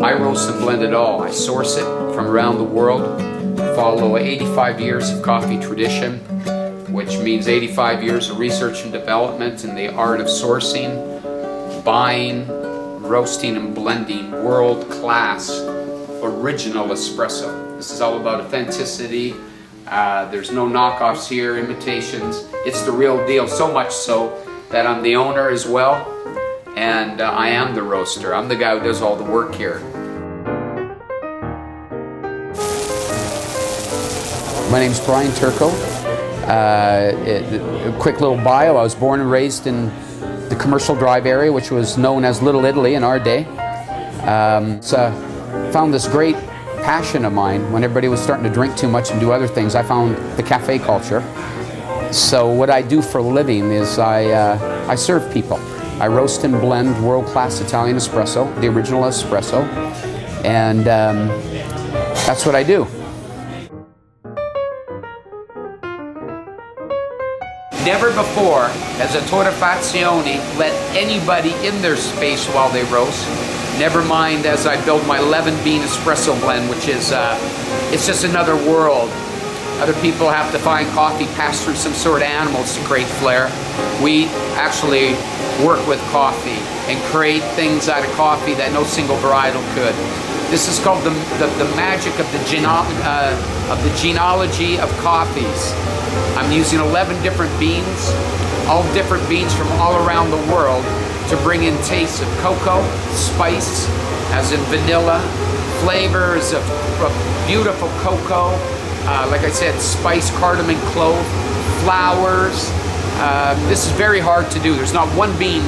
I roast and blend it all. I source it from around the world, follow 85 years of coffee tradition, which means 85 years of research and development in the art of sourcing, buying, roasting and blending world-class original espresso. This is all about authenticity. There's no knockoffs here, imitations. It's the real deal, so much so that I'm the owner as well, and I am the roaster. I'm the guy who does all the work here. My name's Brian Turko. A quick little bio. I was born and raised in the Commercial Drive area, which was known as Little Italy in our day. Found this great passion of mine when everybody was starting to drink too much and do other things. I found the cafe culture. So what I do for a living is I serve people. I roast and blend world-class Italian espresso, the original espresso, and that's what I do. Never before has a torrefazione let anybody in their space while they roast. Never mind as I build my 11-bean espresso blend, which is, it's just another world. Other people have to find coffee passed through some sort of animals to create flair. We actually work with coffee and create things out of coffee that no single varietal could. This is called the magic of the genealogy of coffees. I'm using 11 different beans, all different beans from all around the world to bring in tastes of cocoa, spice, as in vanilla, flavors of beautiful cocoa, like I said, spice, cardamom, clove, flowers. This is very hard to do. There's not one bean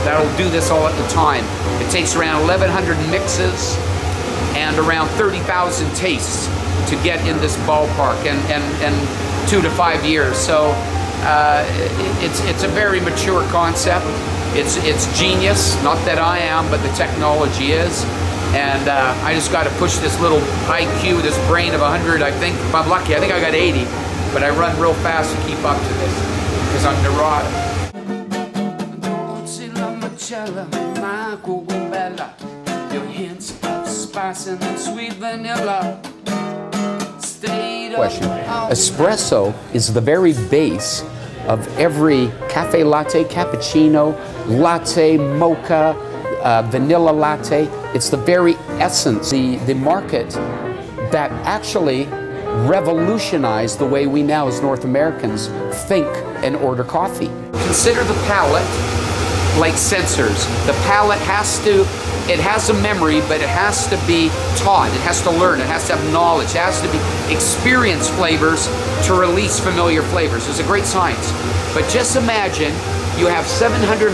that'll do this all at the time. It takes around 1,100 mixes and around 30,000 tastes to get in this ballpark, and 2 to 5 years. So it's a very mature concept. It's genius. Not that I am, but the technology is. And I just got to push this little IQ, this brain of 100. I think if I'm lucky, I think I got 80. But I run real fast to keep up to this because I'm neurotic. Your hints of spice and sweet vanilla. Question. Espresso is the very base of every cafe latte, cappuccino, latte, mocha, vanilla latte. It's the very essence, the market that actually revolutionized the way we now as North Americans think and order coffee. Consider the palate like sensors. The palate it has a memory, but it has to be taught. It has to learn. It has to have knowledge. It has to be experience flavors to release familiar flavors. It's a great science. But just imagine you have 750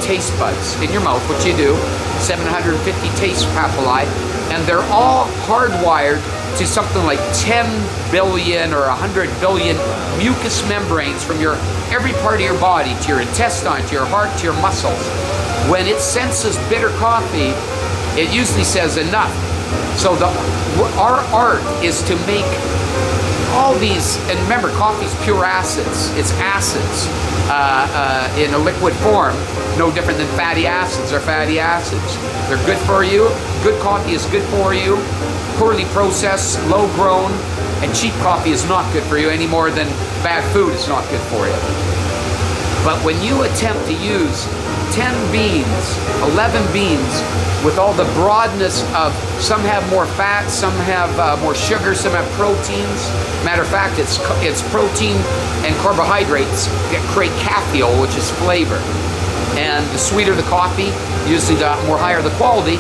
taste buds in your mouth, which you do, 750 taste papillae, and they're all hardwired to something like 10 billion or 100 billion mucous membranes from every part of your body, to your intestine, to your heart, to your muscles. When it senses bitter coffee, it usually says enough. So our art is to make all these, and remember, coffee's pure acids. It's acids in a liquid form, no different than fatty acids are fatty acids. They're good for you. Good coffee is good for you. Poorly processed, low grown, and cheap coffee is not good for you any more than bad food is not good for you. But when you attempt to use 10 beans, 11 beans, with all the broadness of, some have more fat, some have more sugar, some have proteins. Matter of fact, it's protein and carbohydrates that create caffeole, which is flavor. And the sweeter the coffee, usually the more higher the quality,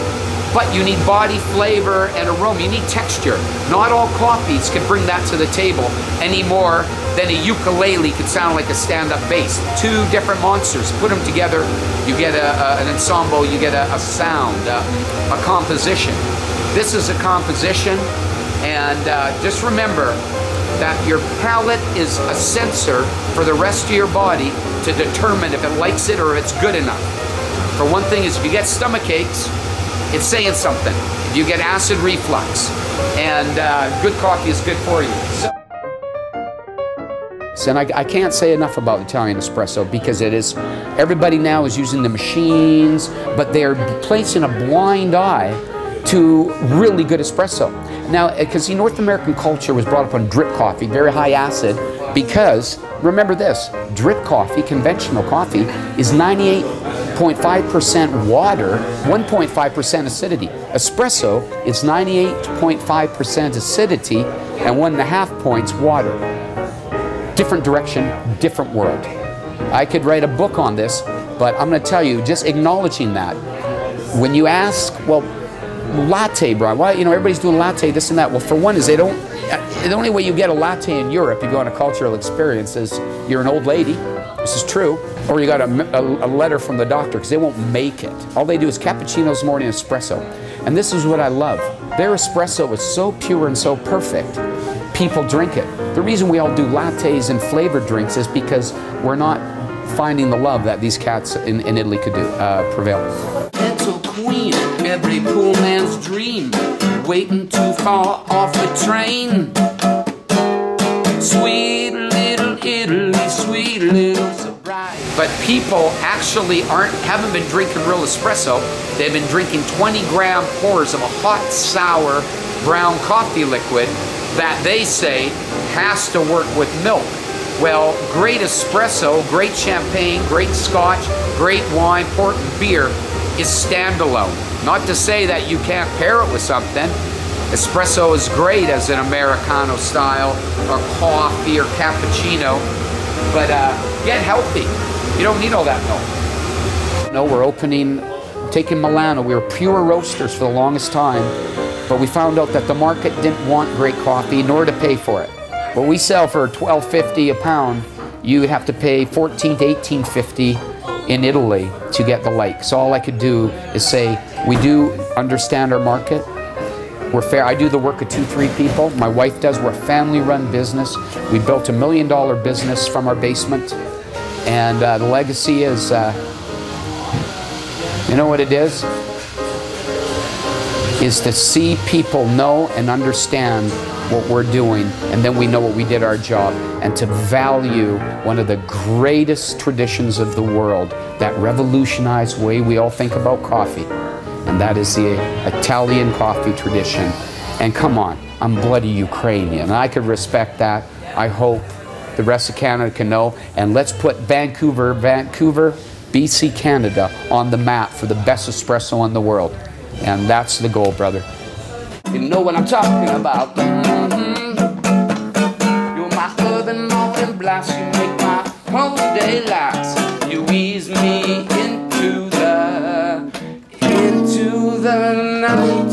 but you need body, flavor, and aroma. You need texture. Not all coffees can bring that to the table any more than a ukulele could sound like a stand-up bass. Two different monsters, put them together, you get an ensemble, you get a sound, a composition. This is a composition, and just remember that your palate is a sensor for the rest of your body to determine if it likes it or if it's good enough. For one thing is, if you get stomach aches, it's saying something. If you get acid reflux, and good coffee is good for you. And I can't say enough about Italian espresso because it is, everybody now is using the machines, but they're placing a blind eye to really good espresso. Now, because the North American culture was brought up on drip coffee, very high acid, because, remember this, drip coffee, conventional coffee, is 98.5% water, 1.5% acidity. Espresso is 98.5% acidity and 1.5 points water. Different direction, different world. I could write a book on this, but I'm going to tell you, just acknowledging that. When you ask, well, latte, Brian, why, you know, everybody's doing latte, this and that. Well, for one is they don't, the only way you get a latte in Europe, you go on a cultural experience, is you're an old lady, this is true, or you got a letter from the doctor, because they won't make it. All they do is cappuccinos morning espresso. And this is what I love. Their espresso is so pure and so perfect, people drink it. The reason we all do lattes and flavored drinks is because we're not finding the love that these cats in Italy could do, prevail. Little queen, every poor man's dream, waiting too far off the train. Sweet little Italy, sweet little surprise. But people actually haven't been drinking real espresso. They've been drinking 20-gram pours of a hot, sour, brown coffee liquid that they say has to work with milk. Well, great espresso, great champagne, great scotch, great wine, port, and beer is standalone. Not to say that you can't pair it with something. Espresso is great as an Americano style, or coffee, or cappuccino, but get healthy. You don't need all that milk. No, we're taking Milano. We were pure roasters for the longest time, but we found out that the market didn't want great coffee, nor to pay for it. What we sell for $12.50 a pound, you have to pay $14 to $18.50 in Italy to get the like. So all I could do is say, we do understand our market. We're fair. I do the work of 2-3 people. My wife does. We're a family-run business. We built $1 million business from our basement. And the legacy is, you know what it is? Is to see people know and understand what we're doing, and then we know what we did our job, and to value one of the greatest traditions of the world that revolutionized the way we all think about coffee, and that is the Italian coffee tradition. And come on, I'm bloody Ukrainian, and I could respect that. I hope the rest of Canada can know, and let's put Vancouver, BC, Canada on the map for the best espresso in the world. And that's the goal, brother. You know what I'm talking about. You're my urban morning blast. You make my whole day last. You ease me into the night.